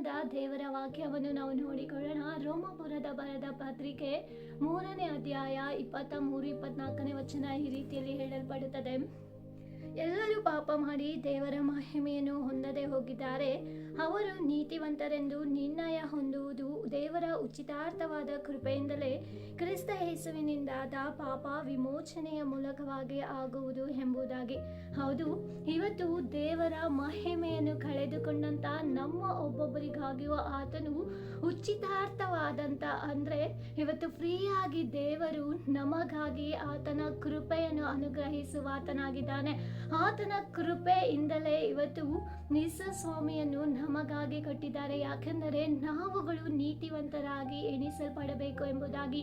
ದಿನದ ದೇವರ ವಾಕ್ಯವನ್ನು ನಾವು ನೋಡಿಕೊಳ್ಳೋಣ. ರೋಮಾಪುರದ ಬರೆದ ಪತ್ರಿಕೆ 3ನೇ ಅಧ್ಯಾಯ 23-24ನೇ ವಚನ ಈ ರೀತಿಯಲ್ಲಿ ಹೇಳಲ್ಪಡುತ್ತದೆ. ಎಲ್ಲರೂ ಪಾಪ ಮಾಡಿ ದೇವರ ಮಹಿಮೆಯನ್ನು ಹೊಂದದೆ ಹೋಗಿದ್ದಾರೆ. ಅವರು ನೀತಿವಂತರೆಂದು ನಿರ್ಣಯ ಹೊಂದುವುದು ದೇವರ ಉಚಿತಾರ್ಥವಾದ ಕೃಪೆಯಿಂದಲೇ ಕ್ರಿಸ್ತ ಯೇಸುವಿನಿಂದಾದ ಪಾಪ ವಿಮೋಚನೆಯ ಮೂಲಕವಾಗಿ ಆಗುವುದು ಎಂಬುದಾಗಿ. ಹೌದು, ಇವತ್ತು ದೇವರ ಮಹಿಮೆಯನ್ನು ಕಳೆದುಕೊಂಡಂತ ನಮ್ಮ ಒಬ್ಬೊಬ್ಬರಿಗಾಗಿಯೂ ಆತನು ಉಚಿತಾರ್ಥವಾದಂತ ಅಂದ್ರೆ ಇವತ್ತು ಫ್ರೀಯಾಗಿ ದೇವರು ನಮಗಾಗಿ ಆತನ ಕೃಪೆಯನ್ನು ಅನುಗ್ರಹಿಸುವಾತನಾಗಿದ್ದಾನೆ. ಆತನ ಕೃಪೆಯಿಂದಲೇ ಇವತ್ತು ಯೇಸು ಸ್ವಾಮಿಯನ್ನು ನಮಗಾಗಿ ಕಟ್ಟಿದ್ದಾರೆ. ಯಾಕೆಂದರೆ ನಾವುಗಳು ನೀತಿವಂತರಾಗಿ ಎಣಿಸಲ್ಪಡಬೇಕು ಎಂಬುದಾಗಿ,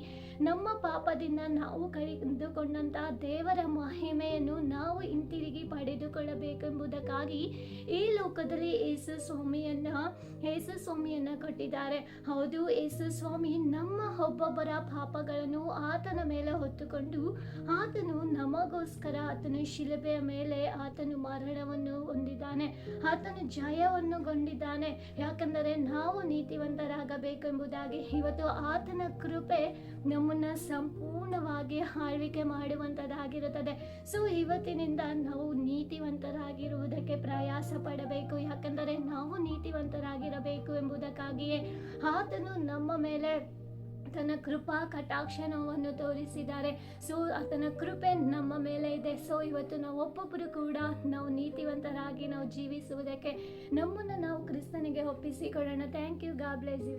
ನಮ್ಮ ಪಾಪದಿಂದ ನಾವು ಕಳೆದುಕೊಂಡಂತ ದೇವರ ಮಹಿಮೆಯನ್ನು ನಾವು ಹಿಂತಿರುಗಿ ಪಡೆದುಕೊಳ್ಳಬೇಕೆಂಬುದಕ್ಕಾಗಿ ಈ ಲೋಕದಲ್ಲಿ ಯೇಸು ಸ್ವಾಮಿಯನ್ನ ಕಟ್ಟಿದ್ದಾರೆ. ಹೌದು, ಯೇಸು ಸ್ವಾಮಿ ನಮ್ಮ ಒಬ್ಬೊಬ್ಬರ ಪಾಪಗಳನ್ನು ಆತನ ಮೇಲೆ ಹೊತ್ತುಕೊಂಡು ಆತನು ನಮಗೋಸ್ಕರ ಆತನು ಶಿಲುಬೆಯ ಮೇಲೆ ಆತನು ಮರಣವನ್ನು ಹೊಂದಿದ್ದಾನೆ, ಆತನು ಜಯವನ್ನು ಗೊಂಡಿದ್ದಾನೆ. ಯಾಕೆಂದರೆ ನಾವು ನೀತಿವಂತರಾಗಬೇಕೆಂಬುದಾಗಿ ಇವತ್ತು ಆತನ ಕೃಪೆ ನಮ್ಮನ್ನ ಸಂಪೂರ್ಣವಾಗಿ ಆಳ್ವಿಕೆ ಮಾಡುವಂಥದ್ದಾಗಿರುತ್ತದೆ. ಸೊ ಇವತ್ತಿನಿಂದ ನಾವು ನೀತಿವಂತರಾಗಿರುವುದಕ್ಕೆ ಪ್ರಯಾಸ ಪಡಬೇಕು. ಯಾಕೆಂದರೆ ನಾವು ನೀತಿವಂತರಾಗಿರಬೇಕು ಎಂಬುದಕ್ಕಾಗಿಯೇ ಆತನು ನಮ್ಮ ಮೇಲೆ ತನ್ನ ಕೃಪಾ ಕಟಾಕ್ಷಣವನ್ನು ತೋರಿಸಿದ್ದಾರೆ. ಸೊ ಆತನ ಕೃಪೆ ನಮ್ಮ ಮೇಲೆ ಇದೆ. ಸೊ ಇವತ್ತು ನಾವು ಒಬ್ಬೊಬ್ಬರು ಕೂಡ ನಾವು ನೀತಿವಂತರಾಗಿ ನಾವು ಜೀವಿಸುವುದಕ್ಕೆ ನಮ್ಮನ್ನು ನಾವು ಕ್ರಿಸ್ತನಿಗೆ ಒಪ್ಪಿಸಿಕೊಳ್ಳೋಣ. Thank you. God bless you.